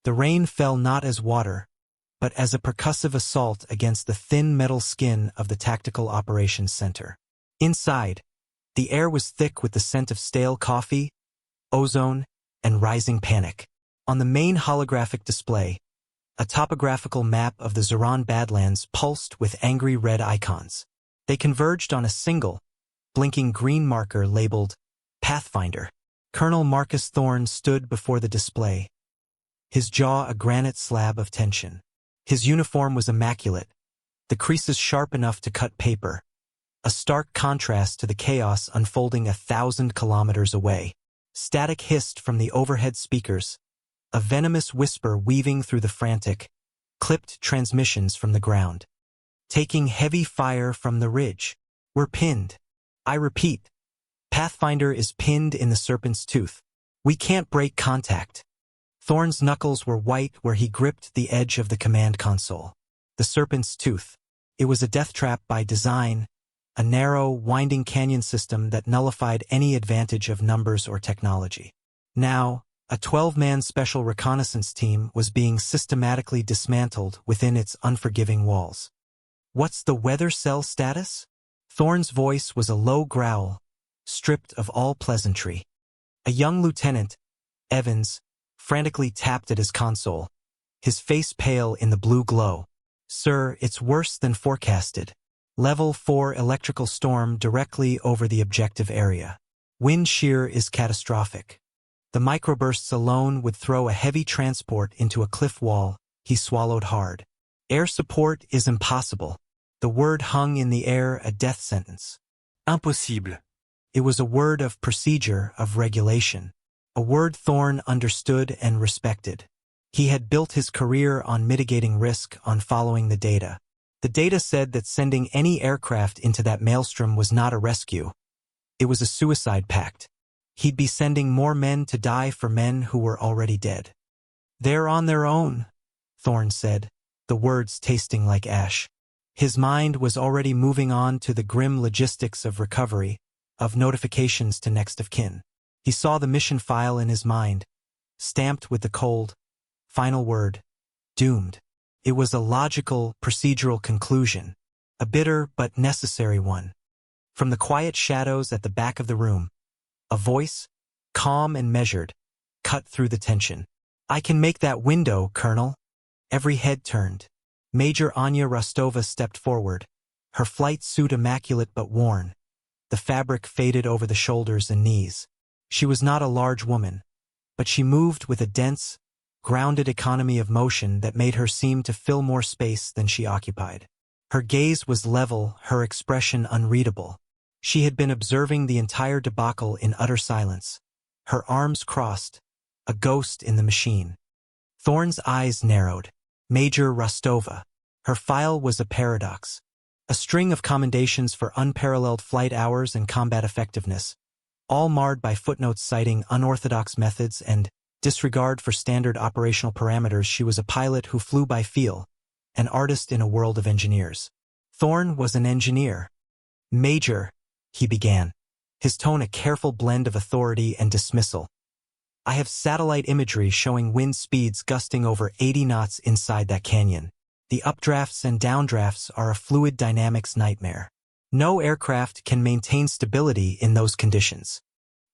The rain fell not as water, but as a percussive assault against the thin metal skin of the Tactical Operations Center. Inside, the air was thick with the scent of stale coffee, ozone, and rising panic. On the main holographic display, a topographical map of the Zeron Badlands pulsed with angry red icons. They converged on a single, blinking green marker labeled Pathfinder. Colonel Marcus Thorne stood before the display, his jaw a granite slab of tension. His uniform was immaculate, the creases sharp enough to cut paper, a stark contrast to the chaos unfolding 1,000 kilometers away. Static hissed from the overhead speakers, a venomous whisper weaving through the frantic, clipped transmissions from the ground. Taking heavy fire from the ridge. We're pinned. I repeat, Pathfinder is pinned in the Serpent's Tooth. We can't break contact. Thorne's knuckles were white where he gripped the edge of the command console. The Serpent's Tooth. It was a death trap by design, a narrow, winding canyon system that nullified any advantage of numbers or technology. Now, a 12-man special reconnaissance team was being systematically dismantled within its unforgiving walls. What's the weather cell status? Thorne's voice was a low growl, stripped of all pleasantry. A young lieutenant, Evans, frantically tapped at his console, his face pale in the blue glow. Sir, it's worse than forecasted. Level 4 electrical storm directly over the objective area. Wind shear is catastrophic. The microbursts alone would throw a heavy transport into a cliff wall. He swallowed hard. Air support is impossible. The word hung in the air, a death sentence. Impossible. It was a word of procedure, of regulation. A word Thorne understood and respected. He had built his career on mitigating risk, on following the data. The data said that sending any aircraft into that maelstrom was not a rescue. It was a suicide pact. He'd be sending more men to die for men who were already dead. They're on their own, Thorne said, the words tasting like ash. His mind was already moving on to the grim logistics of recovery, of notifications to next of kin. He saw the mission file in his mind, stamped with the cold, final word, doomed. It was a logical, procedural conclusion, a bitter but necessary one. From the quiet shadows at the back of the room, a voice, calm and measured, cut through the tension. I can make that window, Colonel. Every head turned. Major Anya Rostova stepped forward, her flight suit immaculate but worn, the fabric faded over the shoulders and knees. She was not a large woman, but she moved with a dense, grounded economy of motion that made her seem to fill more space than she occupied. Her gaze was level, her expression unreadable. She had been observing the entire debacle in utter silence, her arms crossed, a ghost in the machine. Thorne's eyes narrowed. Major Rostova. Her file was a paradox. A string of commendations for unparalleled flight hours and combat effectiveness, all marred by footnotes citing unorthodox methods and disregard for standard operational parameters. She was a pilot who flew by feel, an artist in a world of engineers. Thorne was an engineer. Major, he began, his tone a careful blend of authority and dismissal. I have satellite imagery showing wind speeds gusting over 80 knots inside that canyon. The updrafts and downdrafts are a fluid dynamics nightmare. No aircraft can maintain stability in those conditions.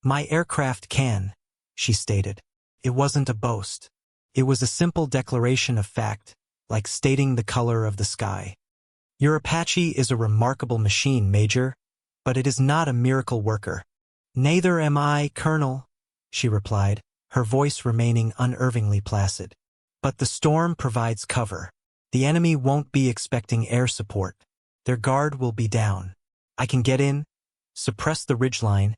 My aircraft can, she stated. It wasn't a boast. It was a simple declaration of fact, like stating the color of the sky. Your Apache is a remarkable machine, Major, but it is not a miracle worker. Neither am I, Colonel, she replied, her voice remaining unervingly placid. But the storm provides cover. The enemy won't be expecting air support. Their guard will be down. I can get in, suppress the ridgeline,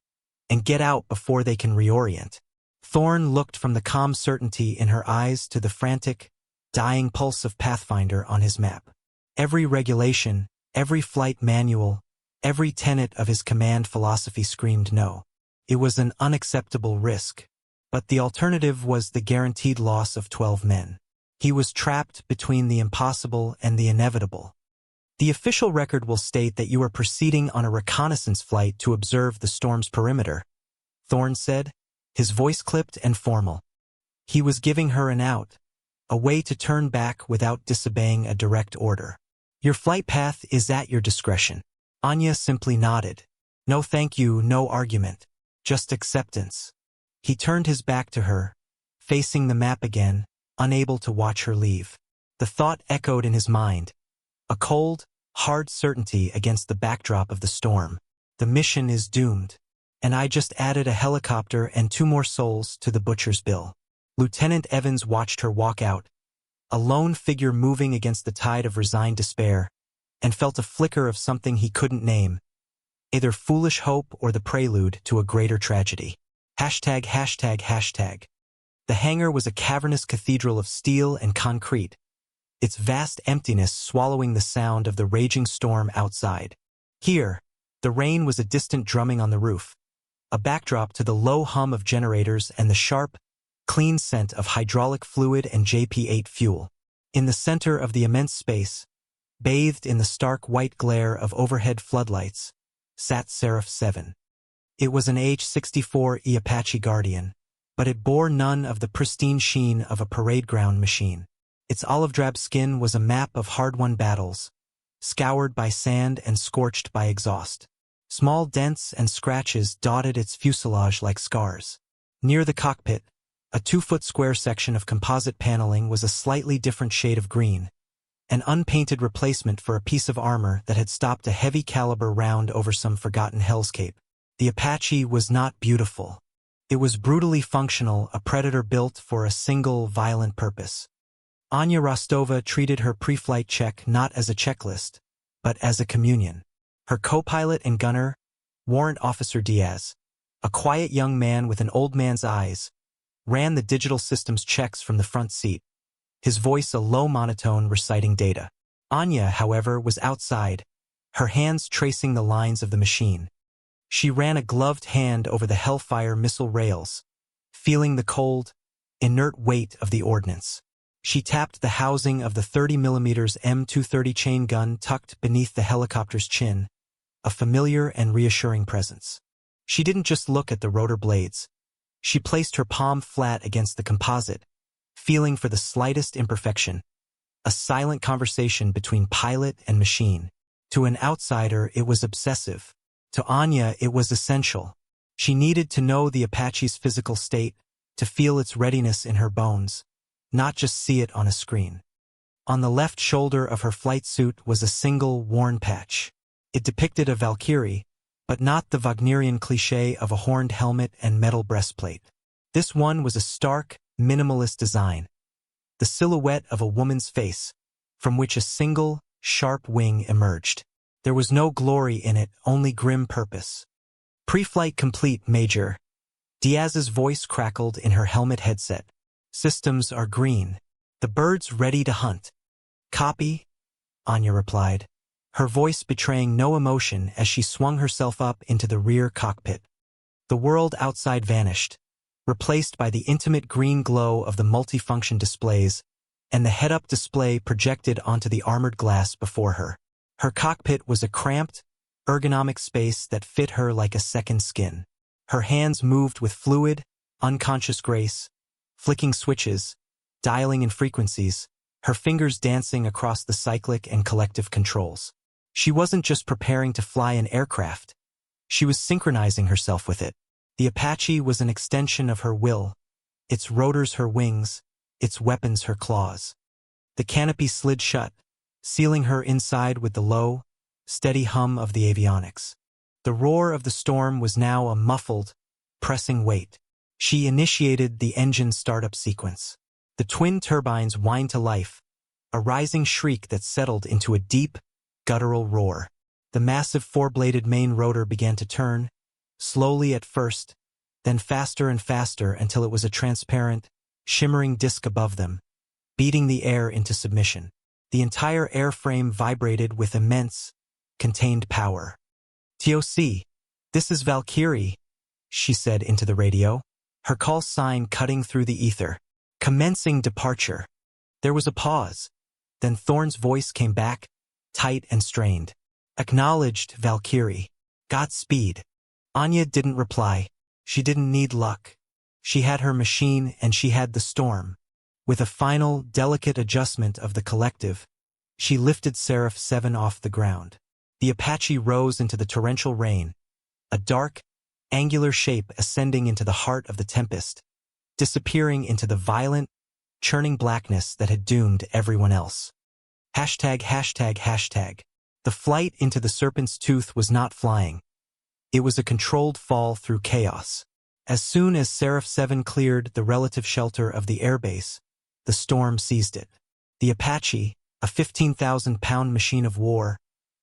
and get out before they can reorient. Thorne looked from the calm certainty in her eyes to the frantic, dying pulse of Pathfinder on his map. Every regulation, every flight manual, every tenet of his command philosophy screamed no. It was an unacceptable risk, but the alternative was the guaranteed loss of 12 men. He was trapped between the impossible and the inevitable. The official record will state that you are proceeding on a reconnaissance flight to observe the storm's perimeter, Thorne said, his voice clipped and formal. He was giving her an out, a way to turn back without disobeying a direct order. Your flight path is at your discretion. Anya simply nodded. No thank you, no argument. Just acceptance. He turned his back to her, facing the map again, unable to watch her leave. The thought echoed in his mind. A cold, hard certainty against the backdrop of the storm. The mission is doomed. And I just added a helicopter and 2 more souls to the butcher's bill. Lieutenant Evans watched her walk out, a lone figure moving against the tide of resigned despair, and felt a flicker of something he couldn't name, either foolish hope or the prelude to a greater tragedy. Hashtag, hashtag, hashtag. The hangar was a cavernous cathedral of steel and concrete, its vast emptiness swallowing the sound of the raging storm outside. Here, the rain was a distant drumming on the roof, a backdrop to the low hum of generators and the sharp, clean scent of hydraulic fluid and JP-8 fuel. In the center of the immense space, bathed in the stark white glare of overhead floodlights, sat Seraph 7. It was an H-64E Apache Guardian, but it bore none of the pristine sheen of a parade ground machine. Its olive-drab skin was a map of hard-won battles, scoured by sand and scorched by exhaust. Small dents and scratches dotted its fuselage like scars. Near the cockpit, a 2-foot square section of composite paneling was a slightly different shade of green, an unpainted replacement for a piece of armor that had stopped a heavy-caliber round over some forgotten hellscape. The Apache was not beautiful. It was brutally functional, a predator built for a single, violent purpose. Anya Rostova treated her pre-flight check not as a checklist, but as a communion. Her co-pilot and gunner, Warrant Officer Diaz, a quiet young man with an old man's eyes, ran the digital systems checks from the front seat, his voice a low monotone reciting data. Anya, however, was outside, her hands tracing the lines of the machine. She ran a gloved hand over the Hellfire missile rails, feeling the cold, inert weight of the ordnance. She tapped the housing of the 30mm M230 chain gun tucked beneath the helicopter's chin, a familiar and reassuring presence. She didn't just look at the rotor blades. She placed her palm flat against the composite, feeling for the slightest imperfection, a silent conversation between pilot and machine. To an outsider, it was obsessive. To Anya, it was essential. She needed to know the Apache's physical state, to feel its readiness in her bones, not just see it on a screen. On the left shoulder of her flight suit was a single, worn patch. It depicted a Valkyrie, but not the Wagnerian cliché of a horned helmet and metal breastplate. This one was a stark, minimalist design, the silhouette of a woman's face, from which a single, sharp wing emerged. There was no glory in it, only grim purpose. Pre-flight complete, Major. Diaz's voice crackled in her helmet headset. Systems are green. The bird's ready to hunt. Copy? Anya replied, her voice betraying no emotion as she swung herself up into the rear cockpit. The world outside vanished, replaced by the intimate green glow of the multifunction displays and the head-up display projected onto the armored glass before her. Her cockpit was a cramped, ergonomic space that fit her like a second skin. Her hands moved with fluid, unconscious grace, flicking switches, dialing in frequencies, her fingers dancing across the cyclic and collective controls. She wasn't just preparing to fly an aircraft. She was synchronizing herself with it. The Apache was an extension of her will, its rotors her wings, its weapons her claws. The canopy slid shut, sealing her inside with the low, steady hum of the avionics. The roar of the storm was now a muffled, pressing weight. She initiated the engine startup sequence. The twin turbines whined to life, a rising shriek that settled into a deep, guttural roar. The massive 4-bladed main rotor began to turn, slowly at first, then faster and faster until it was a transparent, shimmering disk above them, beating the air into submission. The entire airframe vibrated with immense, contained power. TOC, this is Valkyrie, she said into the radio, her call sign cutting through the ether. Commencing departure. There was a pause. Then Thorne's voice came back, tight and strained. Acknowledged, Valkyrie. Godspeed. Anya didn't reply. She didn't need luck. She had her machine and she had the storm. With a final, delicate adjustment of the collective, she lifted Seraph 7 off the ground. The Apache rose into the torrential rain, a dark, angular shape ascending into the heart of the tempest, disappearing into the violent, churning blackness that had doomed everyone else. Hashtag, hashtag, hashtag. The flight into the serpent's tooth was not flying. It was a controlled fall through chaos. As soon as Seraph 7 cleared the relative shelter of the airbase, the storm seized it. The Apache, a 15,000-pound machine of war,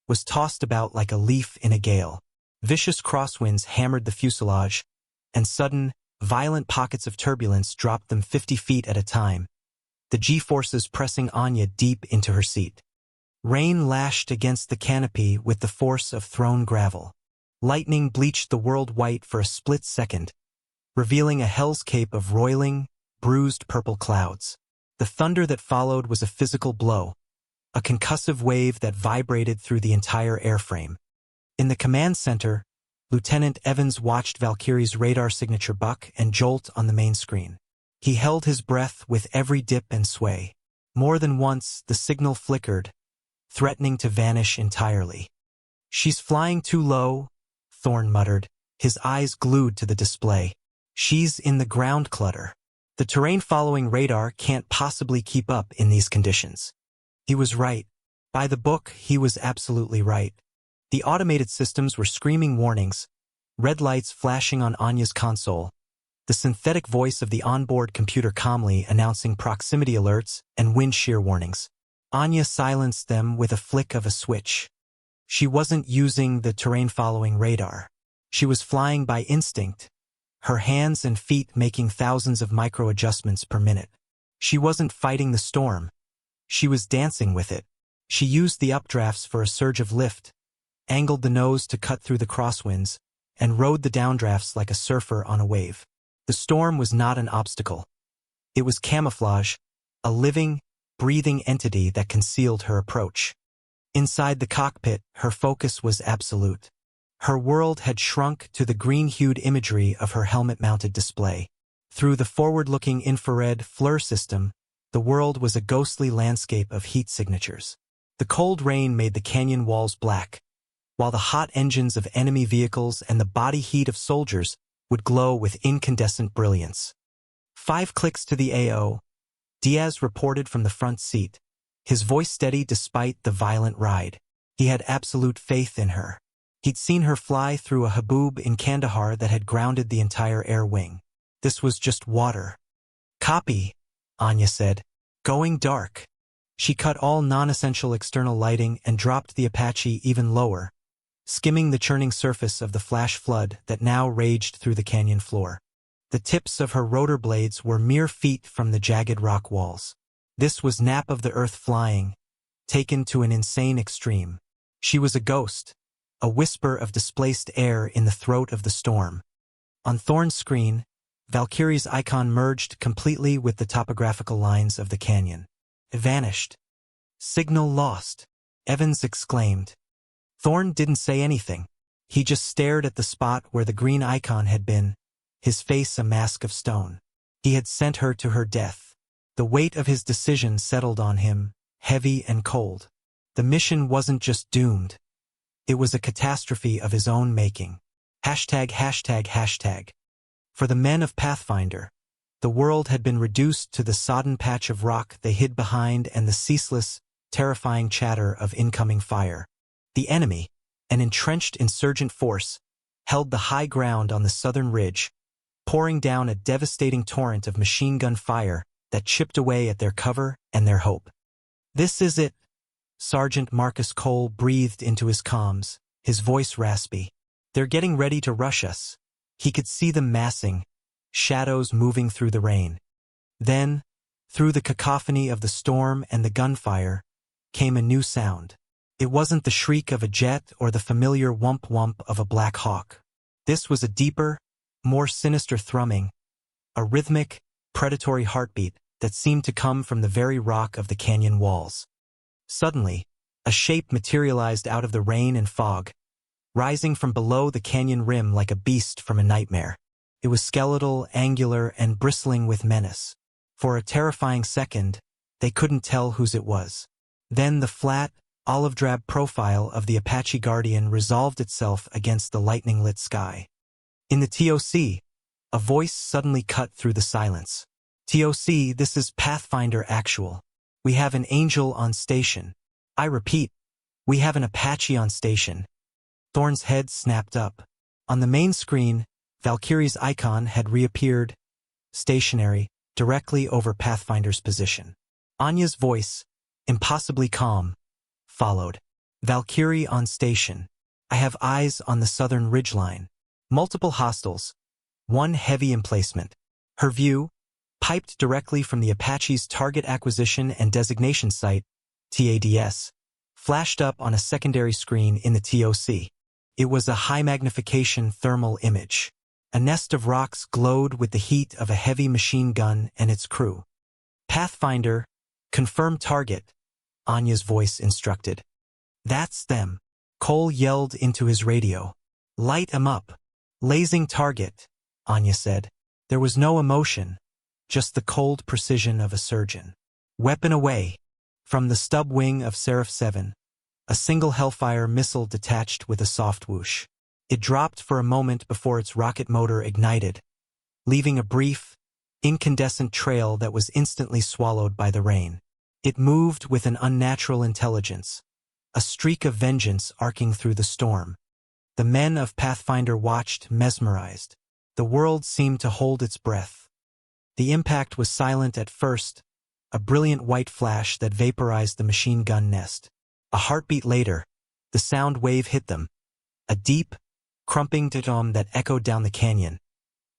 was tossed about like a leaf in a gale. Vicious crosswinds hammered the fuselage, and sudden, violent pockets of turbulence dropped them 50 feet at a time, the G-forces pressing Anya deep into her seat. Rain lashed against the canopy with the force of thrown gravel. Lightning bleached the world white for a split second, revealing a hellscape of roiling, bruised purple clouds. The thunder that followed was a physical blow, a concussive wave that vibrated through the entire airframe. In the command center, Lieutenant Evans watched Valkyrie's radar signature buck and jolt on the main screen. He held his breath with every dip and sway. More than once, the signal flickered, threatening to vanish entirely. "She's flying too low," Thorne muttered, his eyes glued to the display. "She's in the ground clutter. The terrain-following radar can't possibly keep up in these conditions." He was right. By the book, he was absolutely right. The automated systems were screaming warnings, red lights flashing on Anya's console, the synthetic voice of the onboard computer calmly announcing proximity alerts and wind shear warnings. Anya silenced them with a flick of a switch. She wasn't using the terrain-following radar. She was flying by instinct, her hands and feet making thousands of micro-adjustments per minute. She wasn't fighting the storm. She was dancing with it. She used the updrafts for a surge of lift, angled the nose to cut through the crosswinds, and rode the downdrafts like a surfer on a wave. The storm was not an obstacle. It was camouflage, a living, breathing entity that concealed her approach. Inside the cockpit, her focus was absolute. Her world had shrunk to the green-hued imagery of her helmet-mounted display. Through the forward-looking infrared FLIR system, the world was a ghostly landscape of heat signatures. The cold rain made the canyon walls black, while the hot engines of enemy vehicles and the body heat of soldiers would glow with incandescent brilliance. 5 clicks to the AO, Diaz reported from the front seat, his voice steady despite the violent ride. He had absolute faith in her. He'd seen her fly through a haboob in Kandahar that had grounded the entire air wing. This was just water. "Copy," Anya said. "Going dark." She cut all non-essential external lighting and dropped the Apache even lower, skimming the churning surface of the flash flood that now raged through the canyon floor. The tips of her rotor blades were mere feet from the jagged rock walls. This was nap of the earth flying, taken to an insane extreme. She was a ghost, a whisper of displaced air in the throat of the storm. On Thorne's screen, Valkyrie's icon merged completely with the topographical lines of the canyon. It vanished. "Signal lost," Evans exclaimed. Thorne didn't say anything. He just stared at the spot where the green icon had been, his face a mask of stone. He had sent her to her death. The weight of his decision settled on him, heavy and cold. The mission wasn't just doomed. It was a catastrophe of his own making. Hashtag, hashtag, hashtag. For the men of Pathfinder, the world had been reduced to the sodden patch of rock they hid behind and the ceaseless, terrifying chatter of incoming fire. The enemy, an entrenched insurgent force, held the high ground on the southern ridge, pouring down a devastating torrent of machine gun fire that chipped away at their cover and their hope. "This is it," Sergeant Marcus Cole breathed into his comms, his voice raspy. "They're getting ready to rush us." He could see them massing, shadows moving through the rain. Then, through the cacophony of the storm and the gunfire, came a new sound. It wasn't the shriek of a jet or the familiar whump-whump of a Black Hawk. This was a deeper, more sinister thrumming, a rhythmic, predatory heartbeat that seemed to come from the very rock of the canyon walls. Suddenly, a shape materialized out of the rain and fog, rising from below the canyon rim like a beast from a nightmare. It was skeletal, angular, and bristling with menace. For a terrifying second, they couldn't tell whose it was. Then the flat, olive-drab profile of the Apache Guardian resolved itself against the lightning-lit sky. In the TOC, a voice suddenly cut through the silence. TOC, this is Pathfinder Actual. We have an angel on station. I repeat, we have an Apache on station. Thorn's head snapped up. On the main screen, Valkyrie's icon had reappeared, stationary, directly over Pathfinder's position. Anya's voice, impossibly calm, followed. Valkyrie on station. I have eyes on the southern ridgeline. Multiple hostiles. One heavy emplacement. Her view, piped directly from the Apache's Target Acquisition and Designation Site, TADS, flashed up on a secondary screen in the TOC. It was a high-magnification thermal image. A nest of rocks glowed with the heat of a heavy machine gun and its crew. Pathfinder, confirm target, Anya's voice instructed. That's them. Cole yelled into his radio. Light 'em up. Lasing target, Anya said. There was no emotion, just the cold precision of a surgeon. Weapon away. From the stub wing of Seraph 7, a single Hellfire missile detached with a soft whoosh. It dropped for a moment before its rocket motor ignited, leaving a brief, incandescent trail that was instantly swallowed by the rain. It moved with an unnatural intelligence, a streak of vengeance arcing through the storm. The men of Pathfinder watched, mesmerized. The world seemed to hold its breath. The impact was silent at first, a brilliant white flash that vaporized the machine gun nest. A heartbeat later, the sound wave hit them, a deep, crumping dom that echoed down the canyon,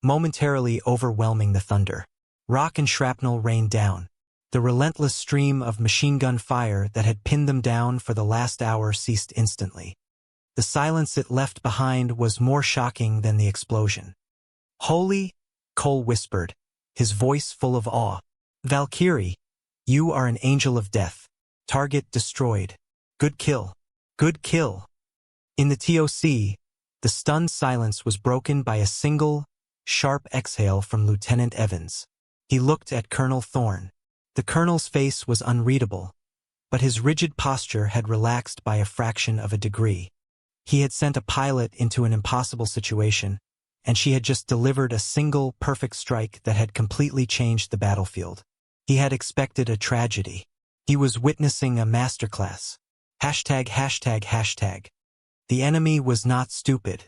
momentarily overwhelming the thunder. Rock and shrapnel rained down. The relentless stream of machine gun fire that had pinned them down for the last hour ceased instantly. The silence it left behind was more shocking than the explosion. Holy, Cole whispered, his voice full of awe. Valkyrie, you are an angel of death. Target destroyed. Good kill. Good kill. In the TOC, the stunned silence was broken by a single, sharp exhale from Lieutenant Evans. He looked at Colonel Thorne. The colonel's face was unreadable, but his rigid posture had relaxed by a fraction of a degree. He had sent a pilot into an impossible situation, and she had just delivered a single, perfect strike that had completely changed the battlefield. He had expected a tragedy. He was witnessing a masterclass. ####. The enemy was not stupid.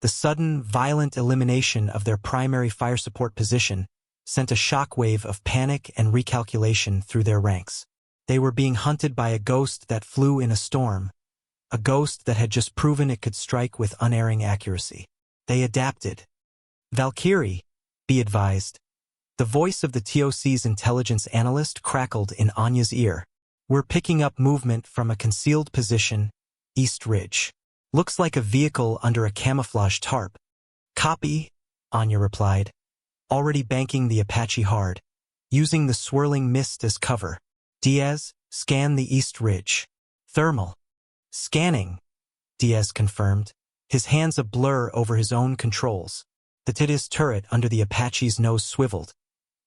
The sudden, violent elimination of their primary fire support position sent a shockwave of panic and recalculation through their ranks. They were being hunted by a ghost that flew in a storm, a ghost that had just proven it could strike with unerring accuracy. They adapted. Valkyrie, be advised. The voice of the TOC's intelligence analyst crackled in Anya's ear. We're picking up movement from a concealed position, East Ridge. Looks like a vehicle under a camouflage tarp. Copy, Anya replied, already banking the Apache hard, using the swirling mist as cover. Diaz, scan the East Ridge. Thermal. Scanning, Diaz confirmed, his hands a blur over his own controls. The TIDIS turret under the Apache's nose swiveled,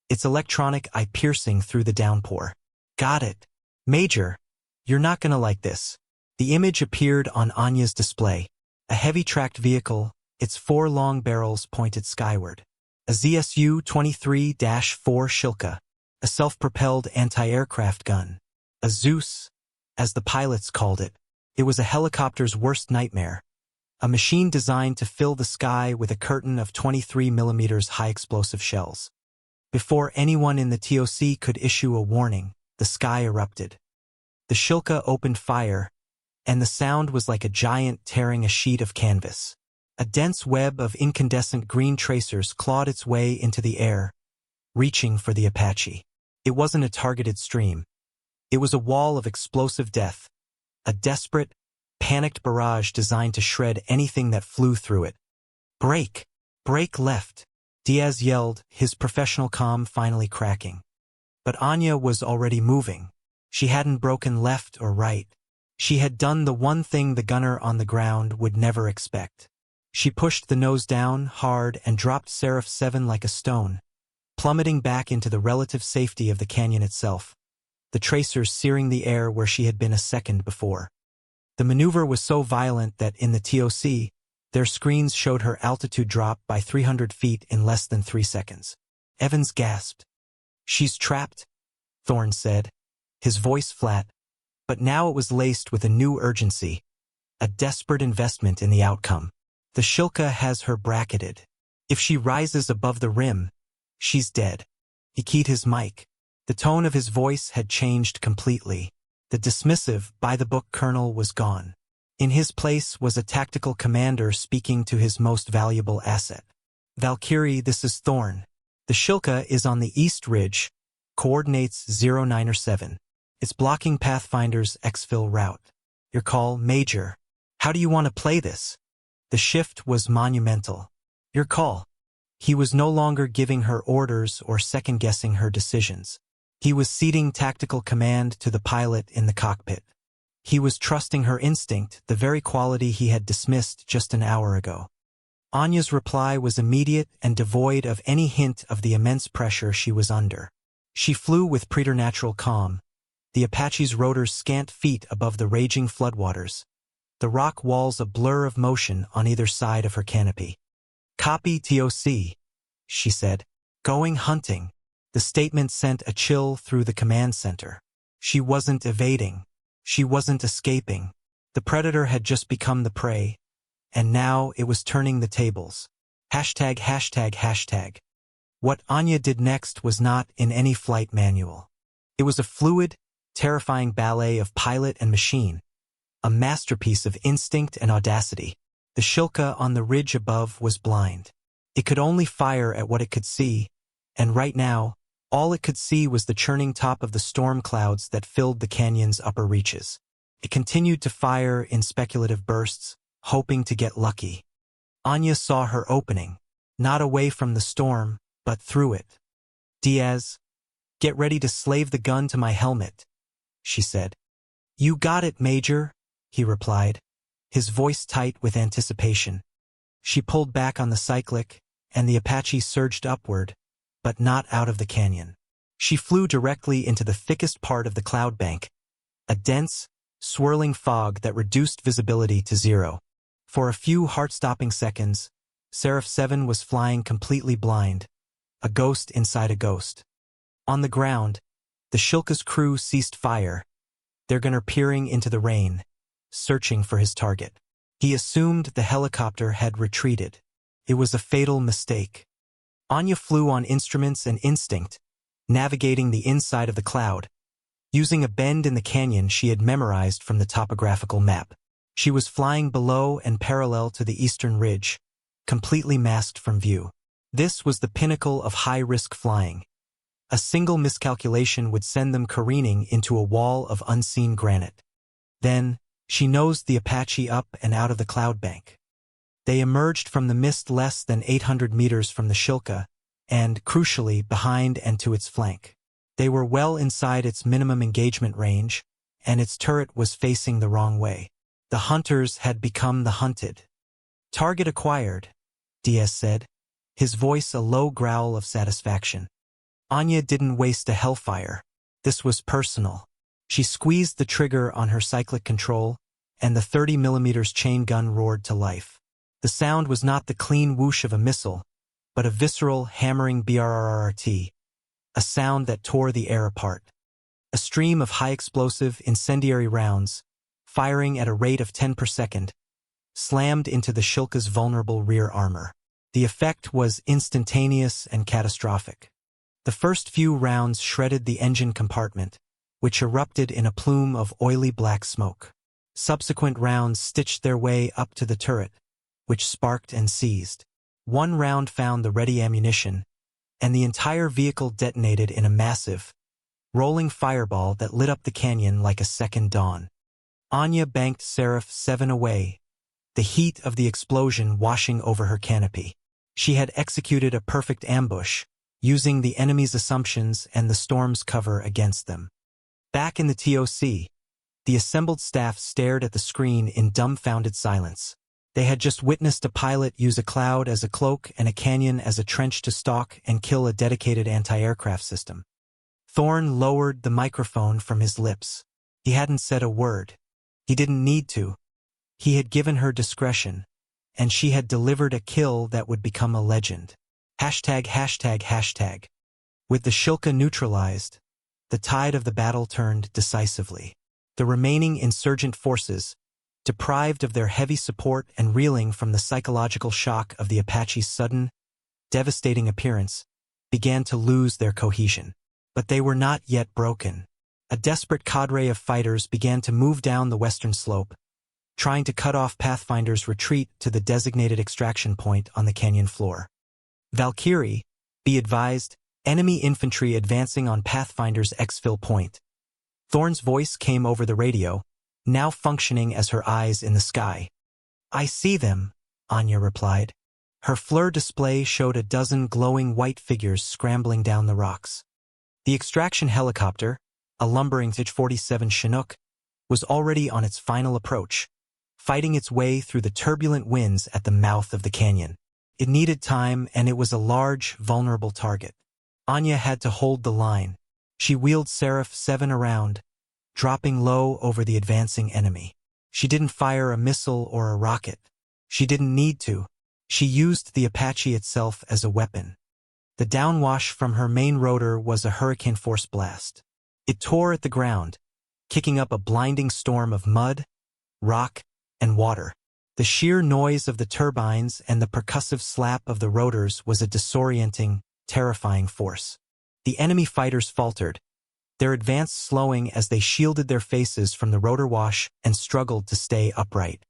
its electronic eye piercing through the downpour. Got it. Major, you're not gonna like this. The image appeared on Anya's display. A heavy tracked vehicle, its 4 long barrels pointed skyward. A ZSU-23-4 Shilka, a self-propelled anti-aircraft gun. A Zeus, as the pilots called it. It was a helicopter's worst nightmare. A machine designed to fill the sky with a curtain of 23mm high-explosive shells. Before anyone in the TOC could issue a warning, the sky erupted. The Shilka opened fire, and the sound was like a giant tearing a sheet of canvas. A dense web of incandescent green tracers clawed its way into the air, reaching for the Apache. It wasn't a targeted stream. It was a wall of explosive death, a desperate, panicked barrage designed to shred anything that flew through it. Brake! Brake left! Diaz yelled, his professional calm finally cracking. But Anya was already moving. She hadn't broken left or right. She had done the one thing the gunner on the ground would never expect. She pushed the nose down hard and dropped Seraph 7 like a stone, plummeting back into the relative safety of the canyon itself, the tracers searing the air where she had been a second before. The maneuver was so violent that in the TOC, their screens showed her altitude drop by 300 feet in less than 3 seconds. Evans gasped. "She's trapped," Thorne said, his voice flat, but now it was laced with a new urgency, a desperate investment in the outcome. "The Shilka has her bracketed. If she rises above the rim, she's dead." He keyed his mic. The tone of his voice had changed completely. The dismissive, by-the-book colonel was gone. In his place was a tactical commander speaking to his most valuable asset. "Valkyrie, this is Thorne. The Shilka is on the East Ridge, coordinates 0907. It's blocking Pathfinder's exfil route. Your call, Major. How do you want to play this?" The shift was monumental. "Your call." He was no longer giving her orders or second-guessing her decisions. He was ceding tactical command to the pilot in the cockpit. He was trusting her instinct, the very quality he had dismissed just an hour ago. Anya's reply was immediate and devoid of any hint of the immense pressure she was under. She flew with preternatural calm, the Apache's rotors scant feet above the raging floodwaters, the rock walls a blur of motion on either side of her canopy. "Copy TOC," she said. "Going hunting." The statement sent a chill through the command center. She wasn't evading. She wasn't escaping. The predator had just become the prey, and now it was turning the tables. Hashtag, hashtag, hashtag. What Anya did next was not in any flight manual. It was a fluid, terrifying ballet of pilot and machine, a masterpiece of instinct and audacity. The Shilka on the ridge above was blind. It could only fire at what it could see, and right now, all it could see was the churning top of the storm clouds that filled the canyon's upper reaches. It continued to fire in speculative bursts, hoping to get lucky. Anya saw her opening, not away from the storm, but through it. "Diaz, get ready to slave the gun to my helmet," she said. "You got it, Major," he replied, his voice tight with anticipation. She pulled back on the cyclic, and the Apache surged upward, but not out of the canyon. She flew directly into the thickest part of the cloud bank, a dense, swirling fog that reduced visibility to zero. For a few heart-stopping seconds, Seraph 7 was flying completely blind, a ghost inside a ghost. On the ground, the Shilka's crew ceased fire, their gunner peering into the rain, searching for his target. He assumed the helicopter had retreated. It was a fatal mistake. Anya flew on instruments and instinct, navigating the inside of the cloud, using a bend in the canyon she had memorized from the topographical map. She was flying below and parallel to the eastern ridge, completely masked from view. This was the pinnacle of high-risk flying. A single miscalculation would send them careening into a wall of unseen granite. Then, she nosed the Apache up and out of the cloud bank. They emerged from the mist less than 800 meters from the Shilka, and, crucially, behind and to its flank. They were well inside its minimum engagement range, and its turret was facing the wrong way. The hunters had become the hunted. "Target acquired," Diaz said, his voice a low growl of satisfaction. Anya didn't waste a hellfire. This was personal. She squeezed the trigger on her cyclic control, and the 30mm chain gun roared to life. The sound was not the clean whoosh of a missile, but a visceral, hammering brrrt, a sound that tore the air apart. A stream of high-explosive, incendiary rounds, firing at a rate of 10 per second, slammed into the Shilka's vulnerable rear armor. The effect was instantaneous and catastrophic. The first few rounds shredded the engine compartment, which erupted in a plume of oily black smoke. Subsequent rounds stitched their way up to the turret, which sparked and seized. One round found the ready ammunition, and the entire vehicle detonated in a massive, rolling fireball that lit up the canyon like a second dawn. Anya banked Seraph 7 away, the heat of the explosion washing over her canopy. She had executed a perfect ambush, using the enemy's assumptions and the storm's cover against them. Back in the TOC, the assembled staff stared at the screen in dumbfounded silence. They had just witnessed a pilot use a cloud as a cloak and a canyon as a trench to stalk and kill a dedicated anti-aircraft system. Thorne lowered the microphone from his lips. He hadn't said a word. He didn't need to. He had given her discretion, and she had delivered a kill that would become a legend. ####. With the Shilka neutralized, the tide of the battle turned decisively. The remaining insurgent forces, deprived of their heavy support and reeling from the psychological shock of the Apache's sudden, devastating appearance, began to lose their cohesion. But they were not yet broken. A desperate cadre of fighters began to move down the western slope, trying to cut off Pathfinder's retreat to the designated extraction point on the canyon floor. Valkyrie, be advised, enemy infantry advancing on Pathfinder's exfil point. Thorne's voice came over the radio, now functioning as her eyes in the sky. I see them, Anya replied. Her FLIR display showed a dozen glowing white figures scrambling down the rocks. The extraction helicopter, a lumbering TH-47 Chinook, was already on its final approach, fighting its way through the turbulent winds at the mouth of the canyon. It needed time, and it was a large, vulnerable target. Anya had to hold the line. She wheeled Seraph 7 around, dropping low over the advancing enemy. She didn't fire a missile or a rocket. She didn't need to. She used the Apache itself as a weapon. The downwash from her main rotor was a hurricane-force blast. It tore at the ground, kicking up a blinding storm of mud, rock, and water. The sheer noise of the turbines and the percussive slap of the rotors was a disorienting, terrifying force. The enemy fighters faltered, their advance slowing as they shielded their faces from the rotor wash and struggled to stay upright.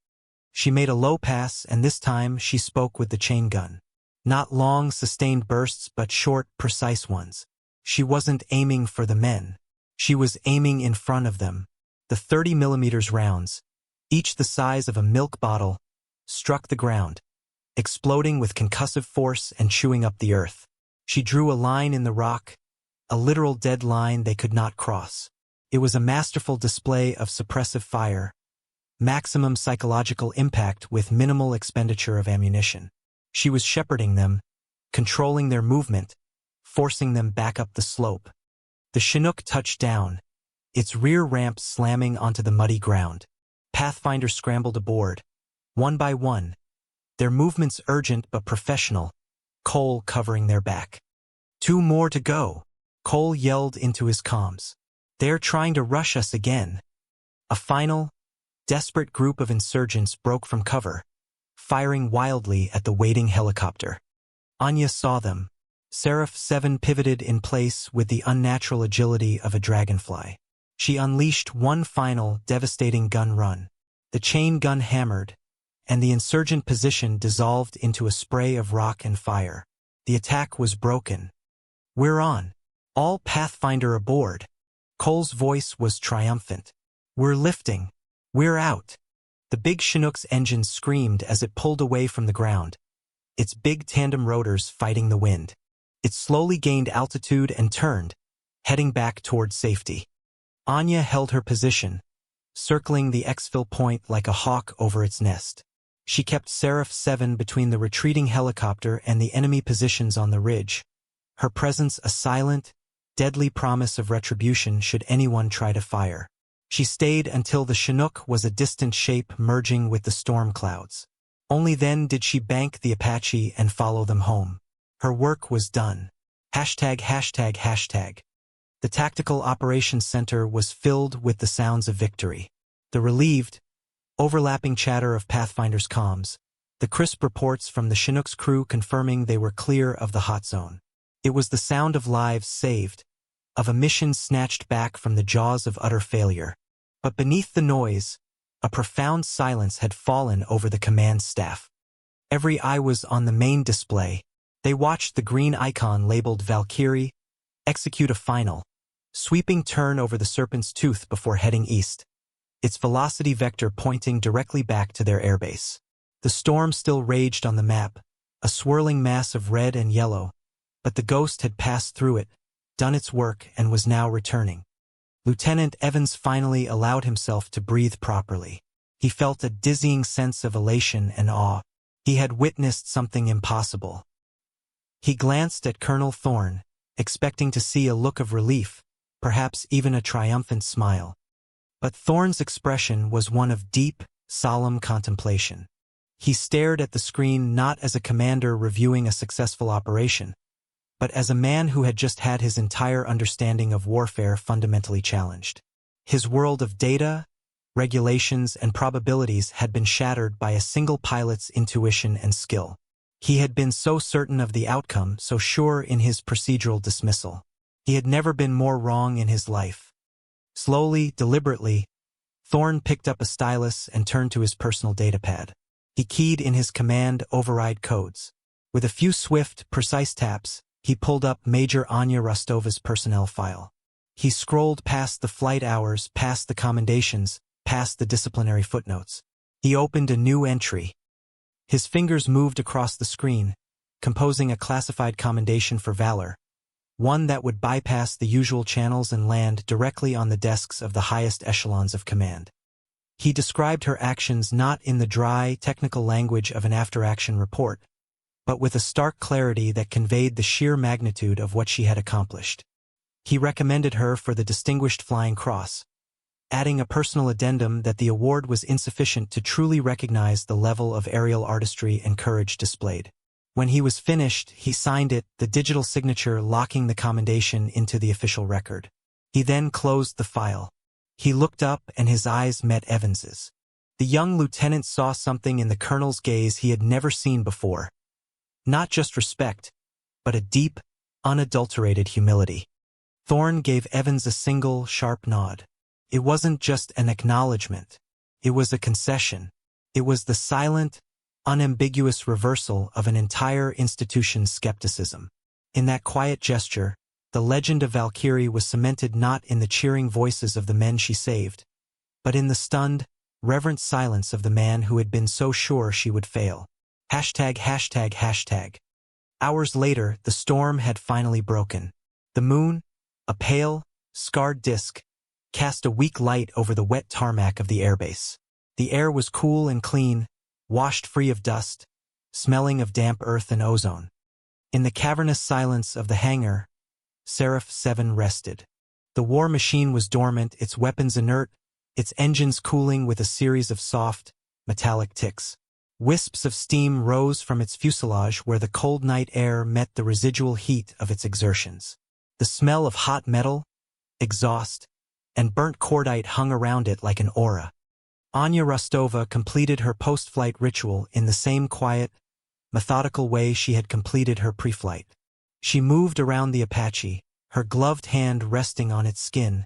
She made a low pass, and this time she spoke with the chain gun. Not long, sustained bursts, but short, precise ones. She wasn't aiming for the men. She was aiming in front of them. The 30mm rounds, each the size of a milk bottle, struck the ground, exploding with concussive force and chewing up the earth. She drew a line in the rock, a literal dead line they could not cross. It was a masterful display of suppressive fire, maximum psychological impact with minimal expenditure of ammunition. She was shepherding them, controlling their movement, forcing them back up the slope. The Chinook touched down, its rear ramp slamming onto the muddy ground. Pathfinder scrambled aboard, one by one, their movements urgent but professional, Cole covering their back. 2 more to go, Cole yelled into his comms. They're trying to rush us again. A final, desperate group of insurgents broke from cover, firing wildly at the waiting helicopter. Anya saw them. Seraph 7 pivoted in place with the unnatural agility of a dragonfly. She unleashed one final, devastating gun run. The chain gun hammered, and the insurgent position dissolved into a spray of rock and fire. The attack was broken. We're on. All Pathfinder aboard. Cole's voice was triumphant. We're lifting. We're out. The big Chinook's engine screamed as it pulled away from the ground, its big tandem rotors fighting the wind. It slowly gained altitude and turned, heading back toward safety. Anya held her position, circling the exfil point like a hawk over its nest. She kept Seraph 7 between the retreating helicopter and the enemy positions on the ridge, her presence a silent, deadly promise of retribution should anyone try to fire. She stayed until the Chinook was a distant shape merging with the storm clouds. Only then did she bank the Apache and follow them home. Her work was done. ####. The Tactical Operations Center was filled with the sounds of victory. The relieved, overlapping chatter of Pathfinder's comms, the crisp reports from the Chinook's crew confirming they were clear of the hot zone. It was the sound of lives saved, of a mission snatched back from the jaws of utter failure. But beneath the noise, a profound silence had fallen over the command staff. Every eye was on the main display. They watched the green icon labeled Valkyrie execute a final, sweeping turn over the Serpent's Tooth before heading east, its velocity vector pointing directly back to their airbase. The storm still raged on the map, a swirling mass of red and yellow, but the ghost had passed through it, done its work, and was now returning. Lieutenant Evans finally allowed himself to breathe properly. He felt a dizzying sense of elation and awe. He had witnessed something impossible. He glanced at Colonel Thorne, expecting to see a look of relief, perhaps even a triumphant smile. But Thorne's expression was one of deep, solemn contemplation. He stared at the screen not as a commander reviewing a successful operation, but as a man who had just had his entire understanding of warfare fundamentally challenged. His world of data, regulations, and probabilities had been shattered by a single pilot's intuition and skill. He had been so certain of the outcome, so sure in his procedural dismissal. He had never been more wrong in his life. Slowly, deliberately, Thorne picked up a stylus and turned to his personal datapad. He keyed in his command override codes. With a few swift, precise taps, he pulled up Major Anya Rostova's personnel file. He scrolled past the flight hours, past the commendations, past the disciplinary footnotes. He opened a new entry. His fingers moved across the screen, composing a classified commendation for valor, one that would bypass the usual channels and land directly on the desks of the highest echelons of command. He described her actions not in the dry, technical language of an after-action report, but with a stark clarity that conveyed the sheer magnitude of what she had accomplished. He recommended her for the Distinguished Flying Cross, adding a personal addendum that the award was insufficient to truly recognize the level of aerial artistry and courage displayed. When he was finished, he signed it, the digital signature locking the commendation into the official record. He then closed the file. He looked up and his eyes met Evans's. The young lieutenant saw something in the colonel's gaze he had never seen before. Not just respect, but a deep, unadulterated humility. Thorne gave Evans a single, sharp nod. It wasn't just an acknowledgement. It was a concession. It was the silent, unambiguous reversal of an entire institution's skepticism. In that quiet gesture, the legend of Valkyrie was cemented not in the cheering voices of the men she saved, but in the stunned, reverent silence of the man who had been so sure she would fail. ####. Hours later, the storm had finally broken. The moon, a pale, scarred disk, cast a weak light over the wet tarmac of the airbase. The air was cool and clean, washed free of dust, smelling of damp earth and ozone. In the cavernous silence of the hangar, Seraph 7 rested. The war machine was dormant, its weapons inert, its engines cooling with a series of soft, metallic ticks. Wisps of steam rose from its fuselage where the cold night air met the residual heat of its exertions. The smell of hot metal, exhaust, and burnt cordite hung around it like an aura. Anya Rostova completed her post-flight ritual in the same quiet, methodical way she had completed her pre-flight. She moved around the Apache, her gloved hand resting on its skin,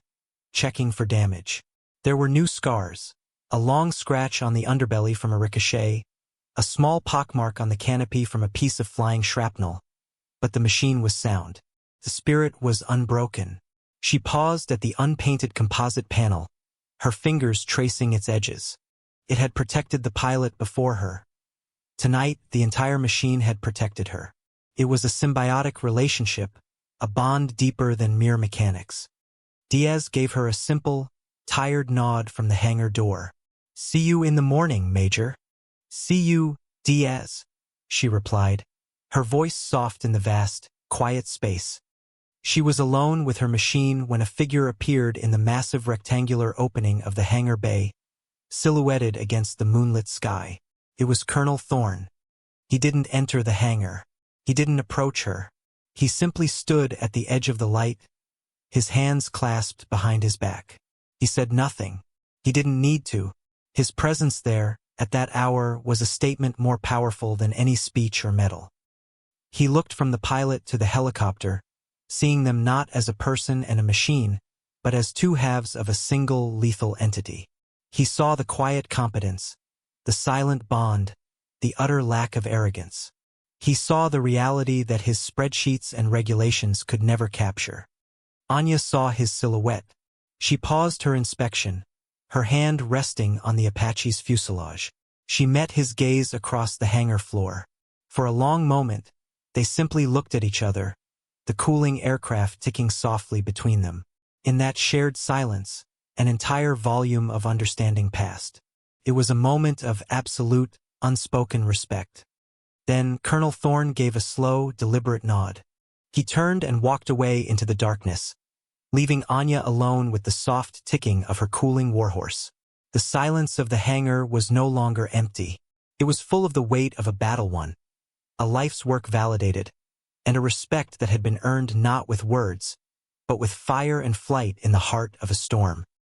checking for damage. There were new scars, a long scratch on the underbelly from a ricochet, a small pockmark on the canopy from a piece of flying shrapnel, but the machine was sound. The spirit was unbroken. She paused at the unpainted composite panel, her fingers tracing its edges. It had protected the pilot before her. Tonight, the entire machine had protected her. It was a symbiotic relationship, a bond deeper than mere mechanics. Diaz gave her a simple, tired nod from the hangar door. "See you in the morning, Major." "See you, Diaz," she replied, her voice soft in the vast, quiet space. She was alone with her machine when a figure appeared in the massive rectangular opening of the hangar bay, silhouetted against the moonlit sky. It was Colonel Thorne. He didn't enter the hangar. He didn't approach her. He simply stood at the edge of the light, his hands clasped behind his back. He said nothing. He didn't need to. His presence there, at that hour, was a statement more powerful than any speech or medal. He looked from the pilot to the helicopter, seeing them not as a person and a machine, but as two halves of a single lethal entity. He saw the quiet competence, the silent bond, the utter lack of arrogance. He saw the reality that his spreadsheets and regulations could never capture. Anya saw his silhouette. She paused her inspection, her hand resting on the Apache's fuselage. She met his gaze across the hangar floor. For a long moment, they simply looked at each other, the cooling aircraft ticking softly between them. In that shared silence, an entire volume of understanding passed. It was a moment of absolute, unspoken respect. Then Colonel Thorne gave a slow, deliberate nod. He turned and walked away into the darkness, leaving Anya alone with the soft ticking of her cooling warhorse. The silence of the hangar was no longer empty. It was full of the weight of a battle won, a life's work validated, and a respect that had been earned not with words, but with fire and flight in the heart of a storm.